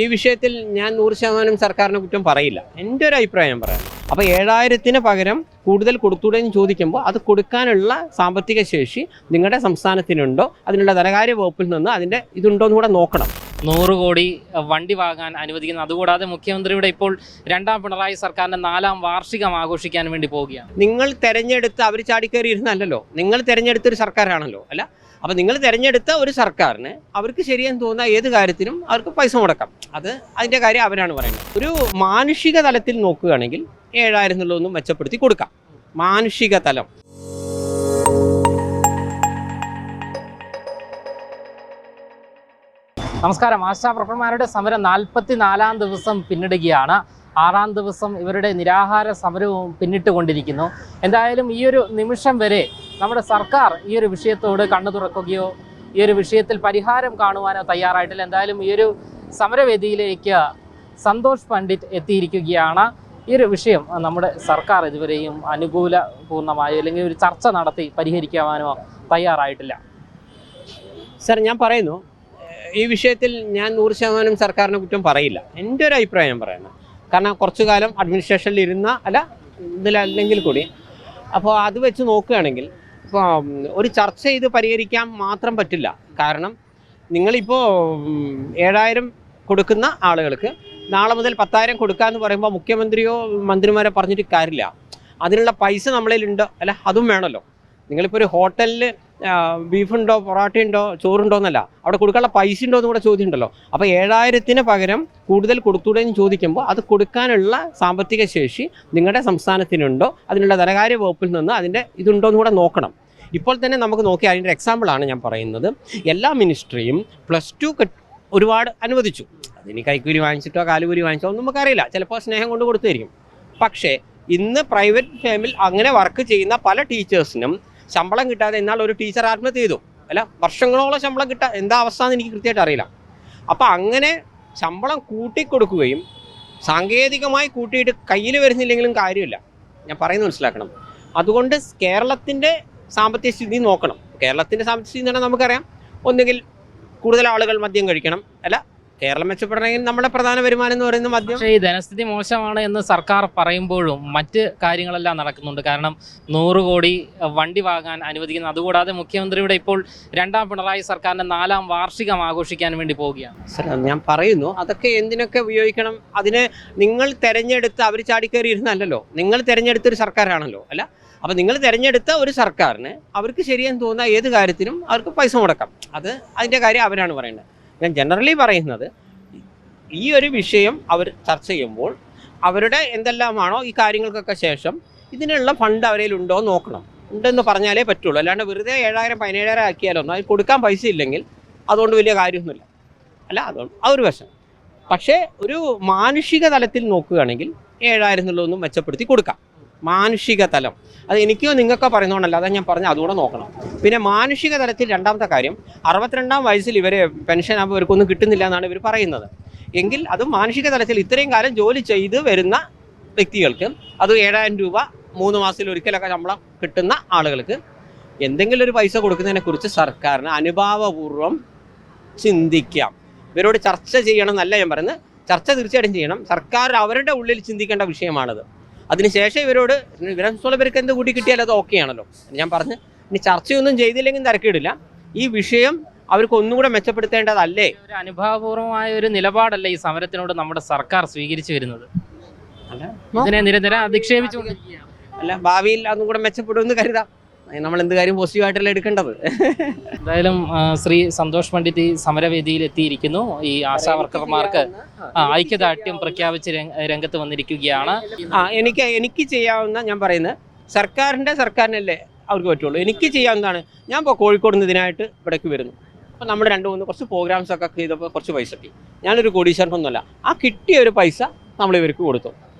ഈ വിഷയത്തിൽ ഞാൻ 100% സർക്കാരിനെ കുറ്റം പറയില്ല. എൻ്റെ ഒരു അഭിപ്രായം പറയാം. അപ്പോൾ 7000-ന് പകരം കൂടുതൽ കൊടുത്തൂടെന്ന് ചോദിക്കുമ്പോൾ അത് കൊടുക്കാനുള്ള സാമ്പത്തിക ശേഷി നിങ്ങളുടെ സംസ്ഥാനത്തിനുണ്ടോ, അതിനുള്ള ധനകാര്യ വകുപ്പിൽ നിന്ന് അതിൻ്റെ ഇതുണ്ടോ എന്ന് കൂടെ നോക്കണം. 100 കോടി വണ്ടി വാങ്ങാൻ അനുവദിക്കുന്നു. അതുകൂടാതെ മുഖ്യമന്ത്രിയുടെ ഇപ്പോൾ രണ്ടാം പിണറായി സർക്കാരിൻ്റെ 4ാം വാർഷികം ആഘോഷിക്കാൻ വേണ്ടി പോവുകയാണ്. നിങ്ങൾ തെരഞ്ഞെടുത്ത് അവർ ചാടിക്കയറി ഇരുന്നല്ലോ, നിങ്ങൾ തെരഞ്ഞെടുത്തൊരു സർക്കാരാണല്ലോ. അല്ല, അപ്പോൾ നിങ്ങൾ തിരഞ്ഞെടുത്ത ഒരു സർക്കാരിന് അവർക്ക് ശരിയെന്ന് തോന്നുന്ന ഏത് കാര്യത്തിനും അവർക്ക് പൈസ മുടക്കാം. അത് അതിൻ്റെ കാര്യം അവരാണ് പറയുന്നത്. ഒരു മാനുഷിക തലത്തിൽ നോക്കുകയാണെങ്കിൽ 7000 എന്നുള്ളതൊന്നും മെച്ചപ്പെടുത്തി കൊടുക്കാം. മാനുഷിക തലം. നമസ്കാരം. ആശാപ്രവർത്തകന്മാരുടെ സമരം 44-ാം ദിവസം പിന്നിടുകയാണ്. 6ാം ദിവസം ഇവരുടെ നിരാഹാര സമരവും പിന്നിട്ടുകൊണ്ടിരിക്കുന്നു. എന്തായാലും ഈ ഒരു നിമിഷം വരെ നമ്മുടെ സർക്കാർ ഈ ഒരു വിഷയത്തോട് കണ്ണു തുറക്കുകയോ ഈ ഒരു വിഷയത്തിൽ പരിഹാരം കാണുവാനോ തയ്യാറായിട്ടില്ല. എന്തായാലും ഈ ഒരു സമരവേദിയിലേക്ക് സന്തോഷ് പണ്ഡിറ്റ് എത്തിയിരിക്കുകയാണ്. ഈ ഒരു വിഷയം നമ്മുടെ സർക്കാർ ഇതുവരെയും അനുകൂലപൂർണ്ണമായോ അല്ലെങ്കിൽ ഒരു ചർച്ച നടത്തി പരിഹരിക്കാനോ തയ്യാറായിട്ടില്ല. സർ, ഞാൻ പറയുന്നു, ഈ വിഷയത്തിൽ ഞാൻ 100% സർക്കാരിനെ കുറ്റം പറയില്ല. എൻ്റെ ഒരു അഭിപ്രായം പറയുന്നത്. കാരണം കുറച്ചു കാലം അഡ്മിനിസ്ട്രേഷനിൽ ഇരുന്ന ഇതിലല്ലെങ്കിൽ കൂടി അപ്പോൾ അത് വെച്ച് നോക്കുകയാണെങ്കിൽ ഇപ്പോൾ ഒരു ചർച്ച ചെയ്ത് പരിഹരിക്കാൻ മാത്രം പറ്റില്ല. കാരണം നിങ്ങളിപ്പോൾ 7000 കൊടുക്കുന്ന ആളുകൾക്ക് നാളെ മുതൽ 10,000 കൊടുക്കാമെന്ന് പറയുമ്പോൾ മുഖ്യമന്ത്രിയോ മന്ത്രിമാരോ പറഞ്ഞിട്ട് കാര്യമില്ല. അതിനുള്ള പൈസ നമ്മളിലുണ്ടോ അതും വേണമല്ലോ. നിങ്ങളിപ്പോൾ ഒരു ഹോട്ടലിൽ ബീഫുണ്ടോ പൊറോട്ടയുണ്ടോ ചോറുണ്ടോ എന്നല്ല, അവിടെ കൊടുക്കാനുള്ള പൈസ ഉണ്ടോ എന്ന് കൂടെ ചോദ്യം ഉണ്ടല്ലോ. അപ്പോൾ 7000-ന് പകരം കൂടുതൽ കൊടുത്തൂടെന്ന് ചോദിക്കുമ്പോൾ അത് കൊടുക്കാനുള്ള സാമ്പത്തിക ശേഷി നിങ്ങളുടെ സംസ്ഥാനത്തിനുണ്ടോ, അതിനുള്ള ധനകാര്യ വകുപ്പിൽ നിന്ന് അതിൻ്റെ ഇതുണ്ടോ എന്ന് കൂടെ നോക്കണം. ഇപ്പോൾ തന്നെ നമുക്ക് നോക്കി അതിൻ്റെ എക്സാമ്പിളാണ് ഞാൻ പറയുന്നത്. എല്ലാ മിനിസ്ട്രിയും +2 ഒരുപാട് അനുവദിച്ചു. അതിന് കൈക്കൂലി വാങ്ങിച്ചിട്ടോ കാലുകൂലി വാങ്ങിച്ചോ ഒന്നും നമുക്കറിയില്ല. ചിലപ്പോൾ സ്നേഹം കൊണ്ട് കൊടുത്തായിരിക്കും. പക്ഷേ ഇന്ന് പ്രൈവറ്റ് ഫേമിൽ അങ്ങനെ വർക്ക് ചെയ്യുന്ന പല ടീച്ചേഴ്സിനും ശമ്പളം കിട്ടാതെ എന്നാൽ ഒരു ടീച്ചർ ആത്മഹത്യ ചെയ്തു. വർഷങ്ങളോളം ശമ്പളം എന്താ അവസ്ഥ എന്ന് എനിക്ക് കൃത്യമായിട്ട് അറിയില്ല. അപ്പോൾ അങ്ങനെ ശമ്പളം കൂട്ടിക്കൊടുക്കുകയും സാങ്കേതികമായി കൂട്ടിയിട്ട് കയ്യിൽ വരുന്നില്ലെങ്കിലും കാര്യമില്ല. ഞാൻ പറയുന്നത് മനസ്സിലാക്കണം. അതുകൊണ്ട് കേരളത്തിൻ്റെ സാമ്പത്തിക സ്ഥിതി നോക്കണം. കേരളത്തിൻ്റെ സാമ്പത്തിക സ്ഥിതി എന്ന് പറഞ്ഞാൽ നമുക്കറിയാം. ഒന്നുകിൽ കൂടുതൽ ആളുകൾ മദ്യം കഴിക്കണം, കേരളം മെച്ചപ്പെടണമെങ്കിൽ നമ്മുടെ പ്രധാന വരുമാനം എന്ന് പറയുന്നത് മദ്യം. പക്ഷേ ഈ ധനസ്ഥിതി മോശമാണ് എന്ന് സർക്കാർ പറയുമ്പോഴും മറ്റ് കാര്യങ്ങളെല്ലാം നടക്കുന്നുണ്ട്. കാരണം 100 കോടി വണ്ടി വാങ്ങാൻ അനുവദിക്കുന്നു. അതുകൂടാതെ മുഖ്യമന്ത്രിയുടെ ഇപ്പോൾ രണ്ടാം പിണറായി സർക്കാരിൻ്റെ 4ാം വാർഷികം ആഘോഷിക്കാൻ വേണ്ടി പോവുകയാണ്. സാർ, ഞാൻ പറയുന്നു, അതൊക്കെ എന്തിനൊക്കെ ഉപയോഗിക്കണം. അതിന് നിങ്ങൾ തിരഞ്ഞെടുത്ത് അവർ ചാടിക്കയറി ഇരുന്നല്ലോ, നിങ്ങൾ തിരഞ്ഞെടുത്തൊരു സർക്കാരാണല്ലോ. അപ്പോൾ നിങ്ങൾ തിരഞ്ഞെടുത്ത ഒരു സർക്കാരിന് അവർക്ക് ശരിയെന്ന് തോന്നുന്ന ഏത് കാര്യത്തിനും അവർക്ക് പൈസ മുടക്കാം. അത് അതിൻ്റെ കാര്യം അവരാണ് പറയേണ്ടത്. ഞാൻ ജനറലി പറയുന്നത്, ഈ ഒരു വിഷയം അവർ ചർച്ച ചെയ്യുമ്പോൾ അവരുടെ എന്തെല്ലാമാണോ ഈ കാര്യങ്ങൾക്കൊക്കെ ശേഷം ഇതിനുള്ള ഫണ്ട് അവരിലുണ്ടോ എന്ന് നോക്കണം. ഉണ്ടെന്ന് പറഞ്ഞാലേ പറ്റുള്ളൂ. അല്ലാണ്ട് വെറുതെ 7000 17,000 ആക്കിയാലൊന്നും അത് കൊടുക്കാൻ പൈസ ഇല്ലെങ്കിൽ അതുകൊണ്ട് വലിയ കാര്യമൊന്നുമില്ല. അതുകൊണ്ട് ആ ഒരു വശം. പക്ഷേ ഒരു മാനുഷിക തലത്തിൽ നോക്കുകയാണെങ്കിൽ 7000 എന്നുള്ളതൊന്നും മെച്ചപ്പെടുത്തി കൊടുക്കാം. മാനുഷിക തലം അത് എനിക്കോ നിങ്ങൾക്കോ പറയുന്നതുകൊണ്ടല്ല, അതാ ഞാൻ പറഞ്ഞത്. അതുകൂടെ നോക്കണം. പിന്നെ മാനുഷിക തലത്തിൽ രണ്ടാമത്തെ കാര്യം, 62ാം വയസ്സിൽ ഇവരെ പെൻഷൻ ആകുമ്പോൾ ഇവർക്കൊന്നും കിട്ടുന്നില്ല എന്നാണ് ഇവർ പറയുന്നത്. എങ്കിൽ അത് മാനുഷിക തലത്തിൽ ഇത്രയും കാലം ജോലി ചെയ്ത് വരുന്ന വ്യക്തികൾക്ക് അത് 7000 രൂപ 3 മാസത്തിൽ ഒരിക്കലൊക്കെ ശമ്പളം കിട്ടുന്ന ആളുകൾക്ക് എന്തെങ്കിലും ഒരു പൈസ കൊടുക്കുന്നതിനെക്കുറിച്ച് സർക്കാരിന് അനുഭാവപൂർവ്വം ചിന്തിക്കാം. ഇവരോട് ചർച്ച ചെയ്യണം എന്നല്ല ഞാൻ പറയുന്നത്. ചർച്ച തീർച്ചയായിട്ടും ചെയ്യണം. സർക്കാർ അവരുടെ ഉള്ളിൽ ചിന്തിക്കേണ്ട വിഷയമാണത്. അതിനുശേഷം ഇവരോട് ഇവർക്ക് എന്ത് കൂട്ടി കിട്ടിയാൽ അത് ഓക്കെ ആണല്ലോ. ഞാൻ പറഞ്ഞ് ഇനി ചർച്ചയൊന്നും ചെയ്തില്ലെങ്കിൽ തിരക്കിടില്ല. ഈ വിഷയം അവർക്ക് ഒന്നുകൂടെ മെച്ചപ്പെടുത്തേണ്ടതല്ലേ. ഒരു അനുഭാവപൂർവമായ ഒരു നിലപാടല്ലേ ഈ സമരത്തിനോട് നമ്മുടെ സർക്കാർ സ്വീകരിച്ചു വരുന്നത്? ഇതിനെ നിരന്തരം അധിക്ഷേപിച്ചുകൊണ്ടിരിക്കുകയാണ്. ഭാവിയിൽ അതും കൂടെ മെച്ചപ്പെടുമെന്ന് കരുതാം. നമ്മൾ എന്ത് കാര്യം പോസിറ്റീവായിട്ടല്ല എടുക്കേണ്ടത്. എന്തായാലും ശ്രീ സന്തോഷ് പണ്ഡിറ്റ് ഈ സമരവേദിയിൽ എത്തിയിരിക്കുന്നു. ഈ ആശാവർക്കർമാർക്ക് ഐക്യദാർഢ്യം പ്രഖ്യാപിച്ച് രംഗത്ത് വന്നിരിക്കുകയാണ്. എനിക്ക് ചെയ്യാവുന്ന, ഞാൻ പറയുന്നത് സർക്കാരിനല്ലേ അവർക്ക് പറ്റുള്ളൂ. എനിക്ക് ചെയ്യാവുന്നതാണ്. ഞാൻ ഇപ്പോൾ കോഴിക്കോട് നിന്ന് ഇതിനായിട്ട് ഇവിടേക്ക് വരുന്നു. അപ്പോൾ നമ്മൾ 2-3 കുറച്ച് പ്രോഗ്രാംസ് ഒക്കെ ചെയ്തപ്പോൾ കുറച്ച് പൈസ കിട്ടി. ഞാനൊരു കോടീശ്വരനൊന്നുമല്ല. ആ കിട്ടിയ ഒരു പൈസ നമ്മൾ ഇവർക്ക് കൊടുത്തു.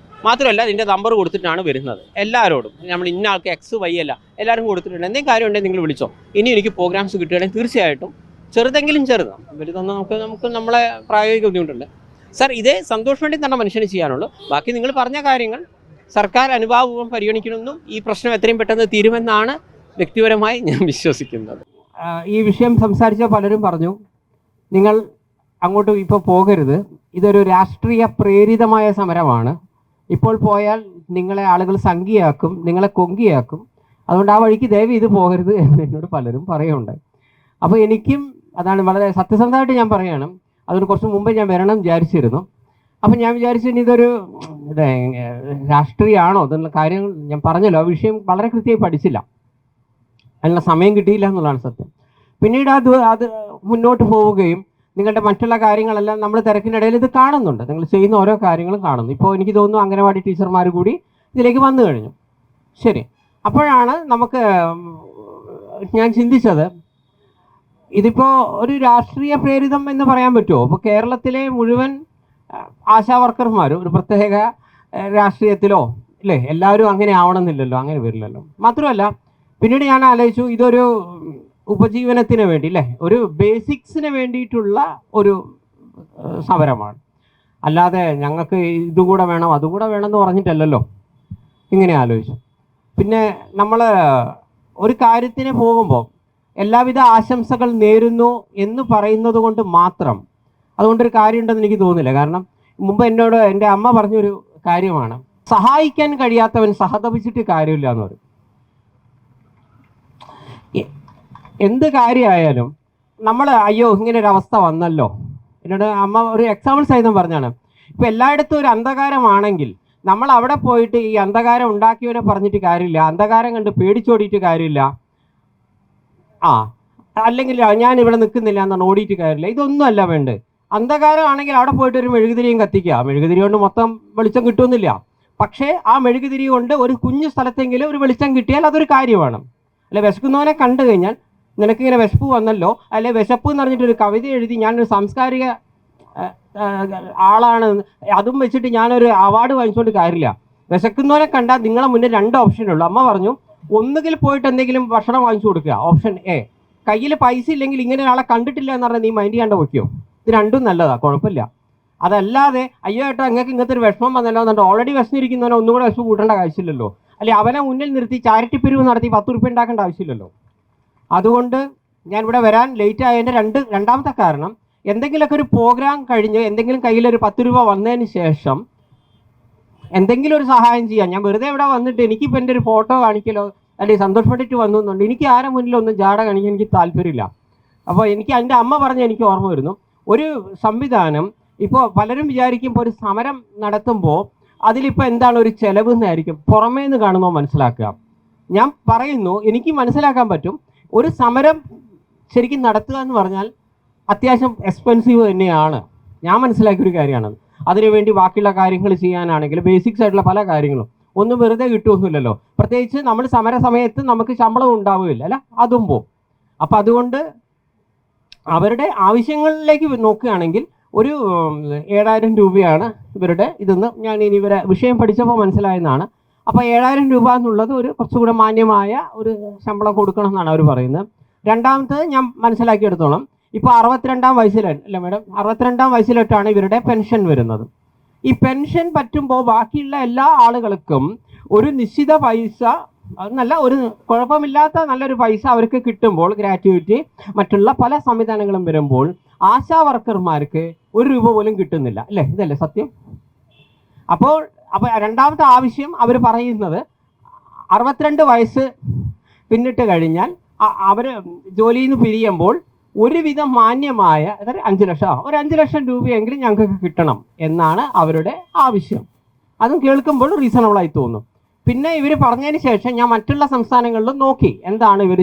മാത്രമല്ല ഇതിൻ്റെ നമ്പർ കൊടുത്തിട്ടാണ് വരുന്നത്. എല്ലാവരോടും നമ്മൾ ഇന്ന ആൾക്ക് XY അല്ല, എല്ലാവരും കൊടുത്തിട്ടുണ്ട്. എന്തെങ്കിലും കാര്യം ഉണ്ടെങ്കിൽ നിങ്ങൾ വിളിച്ചോ. ഇനി എനിക്ക് പ്രോഗ്രാംസ് കിട്ടുകയാണെങ്കിൽ തീർച്ചയായിട്ടും ചെറുതെങ്കിലും ചെറുതാണ്. വലുതൊന്നും നമുക്ക് നമ്മളെ പ്രായോഗിക ബുദ്ധിമുട്ടുണ്ട്. സാർ, ഇതേ സന്തോഷ് പണ്ഡിറ്റ് തന്നെ മനുഷ്യന് ചെയ്യാനുള്ളൂ. ബാക്കി നിങ്ങൾ പറഞ്ഞ കാര്യങ്ങൾ സർക്കാർ അനുഭാവപൂർവ്വം പരിഗണിക്കണമെന്നും ഈ പ്രശ്നം എത്രയും പെട്ടെന്ന് തീരുമെന്നാണ് വ്യക്തിപരമായി ഞാൻ വിശ്വസിക്കുന്നത്. ഈ വിഷയം സംസാരിച്ച പലരും പറഞ്ഞു, നിങ്ങൾ അങ്ങോട്ട് ഇപ്പോൾ പോകരുത്, ഇതൊരു രാഷ്ട്രീയ പ്രേരിതമായ സമരമാണ്. ഇപ്പോൾ പോയാൽ നിങ്ങളെ ആളുകൾ സംഖ്യയാക്കും, നിങ്ങളെ കൊങ്കിയാക്കും. അതുകൊണ്ട് ആ വഴിക്ക് ദയവ് ഇത് പോകരുത് എന്ന് എന്നോട് പലരും പറയുന്നുണ്ടായി. അപ്പോൾ എനിക്കും അതാണ് വളരെ സത്യസന്ധമായിട്ട് ഞാൻ പറയുകയാണ്. അതിന് കുറച്ച് മുമ്പേ ഞാൻ വരണം വിചാരിച്ചിരുന്നു. അപ്പം ഞാൻ വിചാരിച്ചു ഇതൊരു രാഷ്ട്രീയമാണോ എന്നുള്ള കാര്യങ്ങൾ ഞാൻ പറഞ്ഞല്ലോ, ആ വിഷയം വളരെ കൃത്യമായി പഠിച്ചില്ല, അതിനുള്ള സമയം കിട്ടിയില്ല എന്നുള്ളതാണ് സത്യം. പിന്നീട് അത് മുന്നോട്ട് പോവുകയും നിങ്ങളുടെ മറ്റുള്ള കാര്യങ്ങളെല്ലാം നമ്മൾ തിരക്കിനിടയിൽ ഇത് കാണുന്നുണ്ട്, നിങ്ങൾ ചെയ്യുന്ന ഓരോ കാര്യങ്ങളും കാണുന്നു. ഇപ്പോൾ എനിക്ക് തോന്നുന്നു അംഗനവാടി ടീച്ചർമാർ കൂടി ഇതിലേക്ക് വന്നു കഴിഞ്ഞു. ശരി, അപ്പോഴാണ് ഞാൻ ചിന്തിച്ചത്, ഇതിപ്പോൾ ഒരു രാഷ്ട്രീയ പ്രേരിതം എന്ന് പറയാൻ പറ്റുമോ? ഇപ്പോൾ കേരളത്തിലെ മുഴുവൻ ആശാ വർക്കർമാരും ഒരു പ്രത്യേക രാഷ്ട്രീയത്തിലോ അല്ലേ, എല്ലാവരും അങ്ങനെ ആവണമെന്നില്ലല്ലോ, അങ്ങനെ വരില്ലല്ലോ. മാത്രമല്ല പിന്നീട് ഞാൻ ആലോചിച്ചു, ഇതൊരു ഉപജീവനത്തിന് വേണ്ടി അല്ലേ, ഒരു ബേസിക്സിന് വേണ്ടിയിട്ടുള്ള ഒരു സമരമാണ്. അല്ലാതെ ഞങ്ങൾക്ക് ഇതും കൂടെ വേണം അതും കൂടെ വേണമെന്ന് പറഞ്ഞിട്ടല്ലല്ലോ. ഇങ്ങനെ ആലോചിച്ചു. പിന്നെ നമ്മൾ ഒരു കാര്യത്തിന് പോകുമ്പോൾ എല്ലാവിധ ആശംസകൾ നേരുന്നു എന്ന് പറയുന്നത് കൊണ്ട് മാത്രം അതുകൊണ്ടൊരു കാര്യമുണ്ടെന്ന് എനിക്ക് തോന്നുന്നില്ല. കാരണം മുമ്പ് എന്നോട് എൻ്റെ അമ്മ പറഞ്ഞൊരു കാര്യമാണ്, സഹായിക്കാൻ കഴിയാത്തവൻ സഹതപിച്ചിട്ട് കാര്യമില്ല എന്ന് പറയും. എന്ത് കാര്യമായാലും നമ്മൾ അയ്യോ ഇങ്ങനെ ഒരു അവസ്ഥ വന്നല്ലോ, എന്നോട് അമ്മ ഒരു എക്സാമ്പിൾ സഹിതം പറഞ്ഞാണ്. ഇപ്പം എല്ലായിടത്തും ഒരു അന്ധകാരമാണെങ്കിൽ നമ്മൾ അവിടെ പോയിട്ട് ഈ അന്ധകാരം ഉണ്ടാക്കിയവനെ പറഞ്ഞിട്ട് കാര്യമില്ല, അന്ധകാരം കണ്ട് പേടിച്ചോടിയിട്ട് കാര്യമില്ല, അല്ലെങ്കിൽ ഞാൻ ഇവിടെ നിൽക്കുന്നില്ല എന്നാണ് ഓടിയിട്ട് കാര്യമില്ല. ഇതൊന്നും അല്ല വേണ്ടത്. അന്ധകാരമാണെങ്കിൽ അവിടെ പോയിട്ട് ഒരു മെഴുകുതിരിയും കത്തിക്കുക. മെഴുകുതിരി കൊണ്ട് മൊത്തം വെളിച്ചം കിട്ടുമെന്നില്ല, പക്ഷേ ആ മെഴുകുതിരി കൊണ്ട് ഒരു കുഞ്ഞു സ്ഥലത്തെങ്കിലും ഒരു വെളിച്ചം കിട്ടിയാൽ അതൊരു കാര്യമാണ്. അല്ലെ, വിശക്കുന്നവനെ കണ്ടു കഴിഞ്ഞാൽ നിനക്കിങ്ങനെ വിശപ്പ് വന്നല്ലോ, അല്ലെ വിശപ്പ് എന്ന് പറഞ്ഞിട്ടൊരു കവിത എഴുതി ഞാനൊരു സാംസ്കാരിക ആളാണ് അതും വെച്ചിട്ട് ഞാനൊരു അവാർഡ് വാങ്ങിച്ചുകൊണ്ട് കാര്യമില്ല. വിശക്കുന്നവനെ കണ്ടാൽ നിങ്ങളെ മുന്നിൽ 2 ഓപ്ഷനുള്ളൂ. അമ്മ പറഞ്ഞു, ഒന്നുകിൽ പോയിട്ട് എന്തെങ്കിലും ഭക്ഷണം വാങ്ങിച്ചു കൊടുക്കുക, ഓപ്ഷൻ എ. കയ്യിൽ പൈസ ഇല്ലെങ്കിൽ ഇങ്ങനെ ഒരാളെ കണ്ടിട്ടില്ല എന്ന് പറഞ്ഞാൽ നീ മൈൻഡ് ചെയ്യാണ്ട് വയ്ക്കുമോ? ഇത് രണ്ടും നല്ലതാണ്, കുഴപ്പമില്ല. അതല്ലാതെ അയ്യോ ഏട്ടാ നിങ്ങൾക്ക് ഇങ്ങനത്തെ ഒരു വിഷമം വന്നല്ലോ എന്നുണ്ട് ഓൾറെഡി വിഷമിരിക്കുന്നവനെ ഒന്നും കൂടെ വിഷമം കൂട്ടേണ്ട ആവശ്യമില്ലല്ലോ. അല്ലെ അവനെ മുന്നിൽ നിർത്തി ചാരിറ്റി പിരിവ് നടത്തി 10 ഉറുപ്പിക ഉണ്ടാക്കേണ്ട ആവശ്യമില്ലല്ലോ. അതുകൊണ്ട് ഞാൻ ഇവിടെ വരാൻ ലേറ്റ് ആയതിൻ്റെ രണ്ടാമത്തെ കാരണം, എന്തെങ്കിലുമൊക്കെ ഒരു പ്രോഗ്രാം കഴിഞ്ഞ് എന്തെങ്കിലും കയ്യിലൊരു 10 രൂപ വന്നതിന് ശേഷം എന്തെങ്കിലും ഒരു സഹായം ചെയ്യാം. ഞാൻ വെറുതെ ഇവിടെ വന്നിട്ട് എനിക്കിപ്പോൾ എൻ്റെ ഒരു ഫോട്ടോ കാണിക്കലോ അല്ലെങ്കിൽ സന്തോഷപ്പെട്ടിട്ട് വന്നു എന്നുണ്ട്, എനിക്ക് ആരെ മുന്നിലൊന്നും ജാട കാണിക്കാൻ എനിക്ക് താല്പര്യമില്ല. അപ്പോൾ എനിക്ക് എൻ്റെ അമ്മ പറഞ്ഞ് എനിക്ക് ഓർമ്മ വരുന്നു, ഒരു സംവിധാനം ഇപ്പോൾ പലരും വിചാരിക്കും ഇപ്പോൾ ഒരു സമരം നടത്തുമ്പോൾ അതിലിപ്പോൾ എന്താണ് ഒരു ചെലവ് എന്നായിരിക്കും പുറമേ നിന്ന് കാണുമ്പോൾ മനസ്സിലാക്കുക. ഞാൻ പറയുന്നു, എനിക്ക് മനസ്സിലാക്കാൻ പറ്റും, ഒരു സമരം ശരിക്കും നടത്തുക എന്ന് പറഞ്ഞാൽ അത്യാവശ്യം എക്സ്പെൻസീവ് തന്നെയാണ്. ഞാൻ മനസ്സിലാക്കിയൊരു കാര്യമാണ്. അതിനുവേണ്ടി ബാക്കിയുള്ള കാര്യങ്ങൾ ചെയ്യാനാണെങ്കിൽ ബേസിക്സ് ആയിട്ടുള്ള പല കാര്യങ്ങളും ഒന്നും വെറുതെ കിട്ടുമൊന്നുമില്ലല്ലോ. പ്രത്യേകിച്ച് നമ്മൾ സമര സമയത്ത് നമുക്ക് ശമ്പളം ഉണ്ടാവുകയില്ല അല്ല, അതും പോവും. അപ്പം അതുകൊണ്ട് അവരുടെ ആവശ്യങ്ങളിലേക്ക് നോക്കുകയാണെങ്കിൽ ഒരു 7000 രൂപയാണ് ഇവരുടെ ഇതെന്ന് ഞാൻ ഇനി ഇവരെ വിഷയം പഠിച്ചപ്പോൾ മനസ്സിലായെന്നാണ്. അപ്പോൾ 7000 രൂപ എന്നുള്ളത് ഒരു കുറച്ചുകൂടെ മാന്യമായ ഒരു ശമ്പളം കൊടുക്കണം എന്നാണ് അവർ പറയുന്നത്. രണ്ടാമത്തത് ഞാൻ മനസ്സിലാക്കിയെടുത്തോളം ഇപ്പോൾ 62-ാം വയസ്സിലാണ് അല്ലേ മാഡം, 62-ാം വയസ്സിലോട്ടാണ് ഇവരുടെ പെൻഷൻ വരുന്നത്. ഈ പെൻഷൻ പറ്റുമ്പോൾ ബാക്കിയുള്ള എല്ലാ ആളുകൾക്കും ഒരു നിശ്ചിത പൈസ, നല്ല ഒരു കുഴപ്പമില്ലാത്ത നല്ലൊരു പൈസ അവർക്ക് കിട്ടുമ്പോൾ, ഗ്രാറ്റുവിറ്റി മറ്റുള്ള പല സംവിധാനങ്ങളും വരുമ്പോൾ ആശാ വർക്കർമാർക്ക് 1 രൂപ പോലും കിട്ടുന്നില്ല അല്ലേ, ഇതല്ലേ സത്യം? അപ്പോൾ രണ്ടാമത്തെ ആവശ്യം അവർ പറയുന്നത് 62 വയസ്സ് പിന്നിട്ട് കഴിഞ്ഞാൽ അവർ ജോലിയിൽ നിന്ന് പിരിയുമ്പോൾ ഒരുവിധം മാന്യമായ 5 ലക്ഷം, ഒരു 5 ലക്ഷം രൂപയെങ്കിലും ഞങ്ങൾക്ക് കിട്ടണം എന്നാണ് അവരുടെ ആവശ്യം. അതും കേൾക്കുമ്പോൾ റീസണബിളായി തോന്നും. പിന്നെ ഇവർ പറഞ്ഞതിന് ശേഷം ഞാൻ മറ്റുള്ള സംസ്ഥാനങ്ങളിലും നോക്കി എന്താണ് ഇവർ,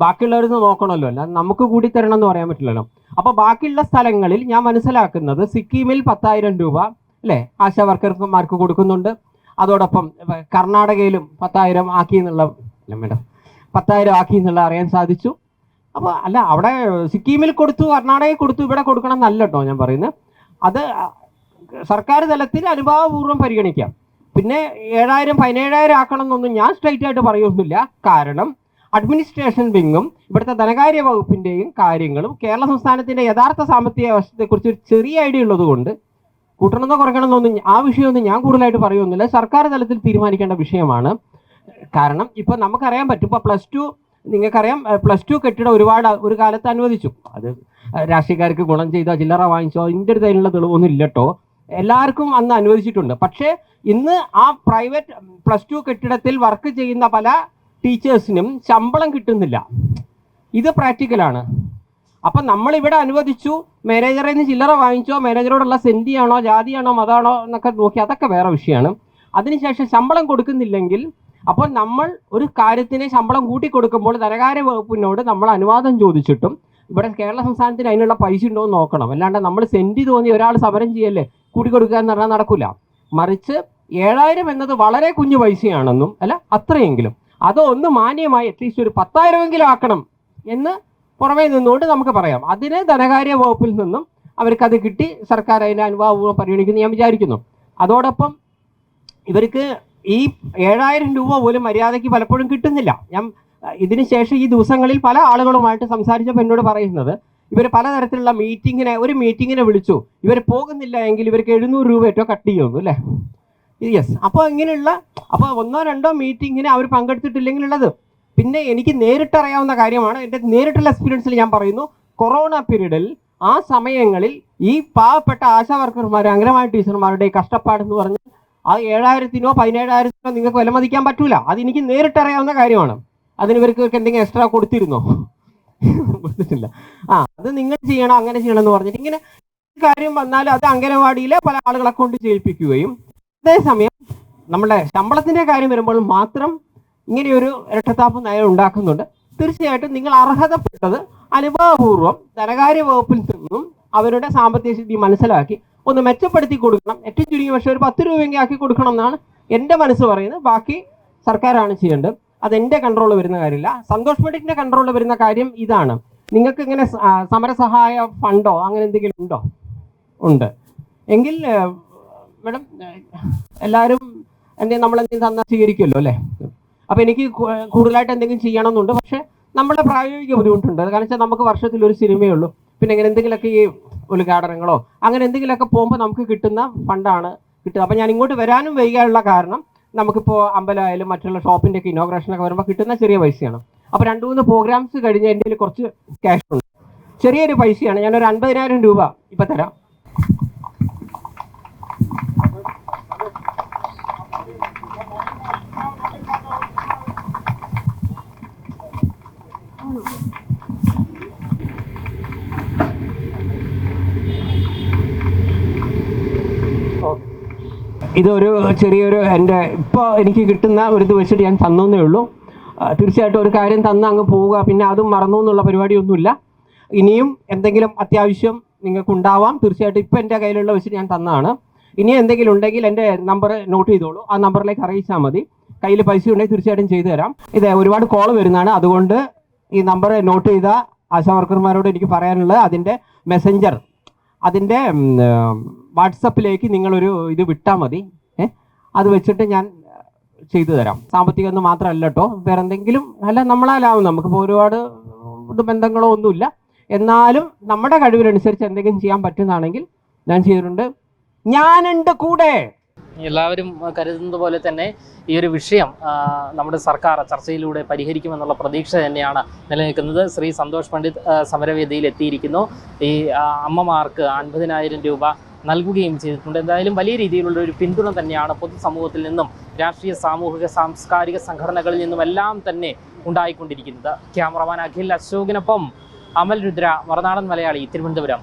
ബാക്കിയുള്ളവരിന്ന് നോക്കണമല്ലോ, അല്ല നമുക്ക് കൂടി തരണം എന്ന് പറയാൻ പറ്റില്ലല്ലോ. അപ്പോൾ ബാക്കിയുള്ള സ്ഥലങ്ങളിൽ ഞാൻ മനസ്സിലാക്കുന്നത് സിക്കിമിൽ 10,000 രൂപ അല്ലേ ആശാ വർക്കർമാർക്ക് കൊടുക്കുന്നുണ്ട്. അതോടൊപ്പം കർണാടകയിലും 10,000 ആക്കി എന്നുള്ള അല്ല മേഡം 10,000 ആക്കി എന്നുള്ള അറിയാൻ സാധിച്ചു. അപ്പോൾ അല്ല അവിടെ സിക്കിമിൽ കൊടുത്തു, കർണാടകയിൽ കൊടുത്തു, ഇവിടെ കൊടുക്കണം എന്നല്ല കേട്ടോ ഞാൻ പറയുന്നത്. അത് സർക്കാർ തലത്തിൽ അനുഭാവപൂർവ്വം പരിഗണിക്കാം. പിന്നെ 7,000 17,000 ആക്കണം എന്നൊന്നും ഞാൻ സ്ട്രൈറ്റ് ആയിട്ട് പറയുന്നില്ല. കാരണം അഡ്മിനിസ്ട്രേഷൻ വിങ്ങും ഇവിടുത്തെ ധനകാര്യ വകുപ്പിൻ്റെയും കാര്യങ്ങളും കേരള സംസ്ഥാനത്തിൻ്റെ യഥാർത്ഥ സാമ്പത്തിക അവസ്ഥയെക്കുറിച്ച് ഒരു ചെറിയ ഐഡിയ ഉള്ളത് കൊണ്ട് കൂട്ടണമെന്നോ കുറയ്ക്കണമെന്നൊന്നും ആ വിഷയമൊന്നും ഞാൻ കൂടുതലായിട്ട് പറയുന്നില്ല. സർക്കാർ തലത്തിൽ തീരുമാനിക്കേണ്ട വിഷയമാണ്. കാരണം ഇപ്പോൾ നമുക്കറിയാൻ പറ്റും, ഇപ്പോൾ +2 നിങ്ങൾക്കറിയാം +2 കെട്ടിടം ഒരു കാലത്ത് അനുവദിച്ചു. അത് രാഷ്ട്രീയക്കാർക്ക് ഗുണം ചെയ്തോ ചില്ലറ വാങ്ങിച്ചോ ഇതിൻ്റെ ഒരു അതിനുള്ള തെളിവൊന്നും ഇല്ല കേട്ടോ. എല്ലാവർക്കും അന്ന് അനുവദിച്ചിട്ടുണ്ട്. പക്ഷേ ഇന്ന് ആ പ്രൈവറ്റ് +2 കെട്ടിടത്തിൽ വർക്ക് ചെയ്യുന്ന പല ടീച്ചേഴ്സിനും ശമ്പളം കിട്ടുന്നില്ല. ഇത് പ്രാക്ടിക്കലാണ്. അപ്പം നമ്മളിവിടെ അനുവദിച്ചു, മാനേജറിൽ നിന്ന് ചില്ലറ വാങ്ങിച്ചോ, മാനേജറോടുള്ള സെൻറ്റിയാണോ ജാതിയാണോ മതമാണോ എന്നൊക്കെ നോക്കി അതൊക്കെ വേറെ വിഷയമാണ്. അതിനുശേഷം ശമ്പളം കൊടുക്കുന്നില്ലെങ്കിൽ അപ്പോൾ നമ്മൾ ഒരു കാര്യത്തിന് ശമ്പളം കൂട്ടിക്കൊടുക്കുമ്പോൾ ധനകാര്യ വകുപ്പിനോട് നമ്മൾ അനുവാദം ചോദിച്ചിട്ടും ഇവിടെ കേരള സംസ്ഥാനത്തിന് അതിനുള്ള പൈസ ഉണ്ടോ എന്ന് നോക്കണം. അല്ലാണ്ട് നമ്മൾ സെൻറ്റ് തോന്നി ഒരാൾ സമരം ചെയ്യല്ലേ കൂട്ടിക്കൊടുക്കുക എന്ന് പറഞ്ഞാൽ നടക്കില്ല. മറിച്ച് 7000 എന്നത് വളരെ കുഞ്ഞു പൈസയാണെന്നും അല്ല അത്രയെങ്കിലും അതൊന്ന് മാന്യമായി അറ്റ്ലീസ്റ്റ് ഒരു 10,000 ആക്കണം എന്ന് പുറമേ നിന്നുകൊണ്ട് നമുക്ക് പറയാം. അതിന് ധനകാര്യ വകുപ്പിൽ നിന്നും അവർക്കത് കിട്ടി, സർക്കാർ അതിൻ്റെ അനുഭാവം പരിഗണിക്കുന്നു ഞാൻ വിചാരിക്കുന്നു. അതോടൊപ്പം ഇവർക്ക് ഈ 7000 രൂപ പോലും മര്യാദയ്ക്ക് പലപ്പോഴും കിട്ടുന്നില്ല. ഞാൻ ഇതിന് ശേഷം ഈ ദിവസങ്ങളിൽ പല ആളുകളുമായിട്ട് സംസാരിച്ചപ്പോൾ എന്നോട് പറയുന്നത് ഇവർ പലതരത്തിലുള്ള മീറ്റിങ്ങിനെ വിളിച്ചു, ഇവർ പോകുന്നില്ല എങ്കിൽ ഇവർക്ക് 700 രൂപ ഏറ്റവും കട്ട് ചെയ്യുന്നു അല്ലേ. യെസ്. അപ്പോൾ ഇങ്ങനെയുള്ള ഒന്നോ രണ്ടോ മീറ്റിങ്ങിന് അവർ പങ്കെടുത്തിട്ടില്ലെങ്കിലുള്ളത്. പിന്നെ എനിക്ക് നേരിട്ടറിയാവുന്ന കാര്യമാണ്, എൻ്റെ നേരിട്ടുള്ള എക്സ്പീരിയൻസിൽ ഞാൻ പറയുന്നു, കൊറോണ പീരീഡിൽ ആ സമയങ്ങളിൽ ഈ പാവപ്പെട്ട ആശാ വർക്കർമാർ അംഗനവാടി ടീച്ചർമാരുടെ കഷ്ടപ്പാടെന്ന് പറഞ്ഞാൽ ആ 7000-നോ 17,000-നോ നിങ്ങൾക്ക് വിലമതിക്കാൻ പറ്റൂല. അതെനിക്ക് നേരിട്ടറിയാവുന്ന കാര്യമാണ്. അതിന് ഇവർക്ക് എന്തെങ്കിലും എക്സ്ട്രാ കൊടുത്തിരുന്നോ? കൊടുത്തിട്ടില്ല. അത് നിങ്ങൾ ചെയ്യണം അങ്ങനെ ചെയ്യണം എന്ന് പറഞ്ഞിട്ട് ഇങ്ങനെ കാര്യം വന്നാൽ അത് അംഗനവാടിയിലെ പല ആളുകളെ കൊണ്ട് ചെയ്യിപ്പിക്കുകയും അതേസമയം നമ്മുടെ ശമ്പളത്തിൻ്റെ കാര്യം വരുമ്പോൾ മാത്രം ഇങ്ങനെയൊരു ഇരട്ടത്താപ്പ് നയം ഉണ്ടാക്കുന്നുണ്ട്. തീർച്ചയായിട്ടും നിങ്ങൾ അർഹതപ്പെട്ടത് അനുഭാവപൂർവ്വം ധനകാര്യ വകുപ്പിൽ നിന്നും അവരുടെ സാമ്പത്തിക സ്ഥിതി മനസ്സിലാക്കി ഒന്ന് മെച്ചപ്പെടുത്തി കൊടുക്കണം. ഏറ്റവും ചുരുങ്ങിയ പക്ഷേ ഒരു 10 രൂപയെങ്കിലും ആക്കി കൊടുക്കണം എന്നാണ് എൻ്റെ മനസ്സ് പറയുന്നത്. ബാക്കി സർക്കാരാണ് ചെയ്യേണ്ടത്. അതെൻ്റെ കൺട്രോളിൽ വരുന്ന കാര്യമില്ല. സന്തോഷ് പണ്ഡിറ്റിൻ്റെ കൺട്രോളിൽ വരുന്ന കാര്യം ഇതാണ്. നിങ്ങൾക്ക് ഇങ്ങനെ സമരസഹായ ഫണ്ടോ അങ്ങനെ എന്തെങ്കിലും ഉണ്ടോ? ഉണ്ട് എങ്കിൽ മാഡം എല്ലാവരും നമ്മളെന്തെങ്കിലും തന്നാൽ സ്വീകരിക്കുമല്ലോ അല്ലേ. അപ്പോൾ എനിക്ക് കൂടുതലായിട്ട് എന്തെങ്കിലും ചെയ്യണമെന്നുണ്ട്. പക്ഷേ നമ്മുടെ പ്രായോഗിക ബുദ്ധിമുട്ടുണ്ട്. കാരണം വെച്ചാൽ നമുക്ക് വർഷത്തിലൊരു സിനിമയേ ഉള്ളൂ. പിന്നെ ഇങ്ങനെ എന്തെങ്കിലുമൊക്കെ ഈ ഉദ്ഘാടനങ്ങളോ അങ്ങനെ എന്തെങ്കിലുമൊക്കെ പോകുമ്പോൾ നമുക്ക് കിട്ടുന്ന ഫണ്ടാണ് കിട്ടുക. അപ്പോൾ ഞാൻ ഇങ്ങോട്ട് വരാനും വൈകാനുള്ള കാരണം നമുക്കിപ്പോൾ അമ്പലമായാലും മറ്റുള്ള ഷോപ്പിൻ്റെ ഒക്കെ ഇനോഗ്രേഷനൊക്കെ വരുമ്പോൾ കിട്ടുന്ന ചെറിയ പൈസയാണ്. അപ്പോൾ 2-3 പ്രോഗ്രാംസ് കഴിഞ്ഞ് എൻ്റെ കയ്യിൽ കുറച്ച് ക്യാഷ് ഉണ്ട്, ചെറിയൊരു പൈസയാണ്. ഞാനൊരു 50,000 രൂപ ഇപ്പം തരാം. ഇതൊരു ചെറിയൊരു എൻ്റെ ഇപ്പോൾ എനിക്ക് കിട്ടുന്ന ഒരു ഇത് വെച്ചിട്ട് ഞാൻ തന്നേ ഉള്ളൂ. തീർച്ചയായിട്ടും ഒരു കാര്യം തന്ന് അങ്ങ് പോവുക പിന്നെ അതും മറന്നു എന്നുള്ള പരിപാടിയൊന്നുമില്ല. ഇനിയും എന്തെങ്കിലും അത്യാവശ്യം നിങ്ങൾക്കുണ്ടാവാം. തീർച്ചയായിട്ടും ഇപ്പോൾ എൻ്റെ കയ്യിലുള്ള വെച്ചിട്ട് ഞാൻ തന്നതാണ്. ഇനിയും എന്തെങ്കിലും ഉണ്ടെങ്കിൽ എൻ്റെ നമ്പർ നോട്ട് ചെയ്തോളൂ. ആ നമ്പറിലേക്ക് അറിയിച്ചാൽ മതി. കയ്യിൽ പൈസ ഉണ്ടെങ്കിൽ തീർച്ചയായിട്ടും ചെയ്തു തരാം. ഇത് ഒരുപാട് കോൾ വരുന്നതാണ്. അതുകൊണ്ട് ഈ നമ്പർ നോട്ട് ചെയ്ത ആശാ വർക്കർമാരോട് എനിക്ക് പറയാനുള്ളത് അതിൻ്റെ മെസ്സഞ്ചർ അതിൻ്റെ വാട്സപ്പിലേക്ക് നിങ്ങളൊരു ഇത് വിട്ടാൽ മതി. അത് വെച്ചിട്ട് ഞാൻ ചെയ്തു തരാം. സാമ്പത്തികം എന്ന് മാത്രമല്ല കേട്ടോ, വേറെ എന്തെങ്കിലും അല്ല നമ്മളാലാവും. നമുക്കിപ്പോൾ ഒരുപാട് ബന്ധങ്ങളോ ഒന്നുമില്ല. എന്നാലും നമ്മുടെ കഴിവിനനുസരിച്ച് എന്തെങ്കിലും ചെയ്യാൻ പറ്റുന്നതാണെങ്കിൽ ഞാൻ ചെയ്തിട്ടുണ്ട്. ഞാനുണ്ട് കൂടെ. എല്ലാവരും കരുതുന്നത് പോലെ തന്നെ ഈ ഒരു വിഷയം നമ്മുടെ സർക്കാർ ചർച്ചയിലൂടെ പരിഹരിക്കുമെന്നുള്ള പ്രതീക്ഷ തന്നെയാണ് നിലനിൽക്കുന്നത്. ശ്രീ സന്തോഷ് പണ്ഡിറ്റ് സമരവേദിയിൽ എത്തിയിരിക്കുന്നു. ഈ അമ്മമാർക്ക് 50,000 രൂപ നൽകുകയും ചെയ്തിട്ടുണ്ട്. എന്തായാലും വലിയ രീതിയിലുള്ള ഒരു പിന്തുണ തന്നെയാണ് പൊതുസമൂഹത്തിൽ നിന്നും രാഷ്ട്രീയ സാമൂഹിക സാംസ്കാരിക സംഘടനകളിൽ നിന്നും എല്ലാം തന്നെ ഉണ്ടായിക്കൊണ്ടിരിക്കുന്നത്. ക്യാമറമാൻ അഖിൽ അശോകിനൊപ്പം അമൽ രുദ്ര, മറുനാടൻ മലയാളി, തിരുവനന്തപുരം.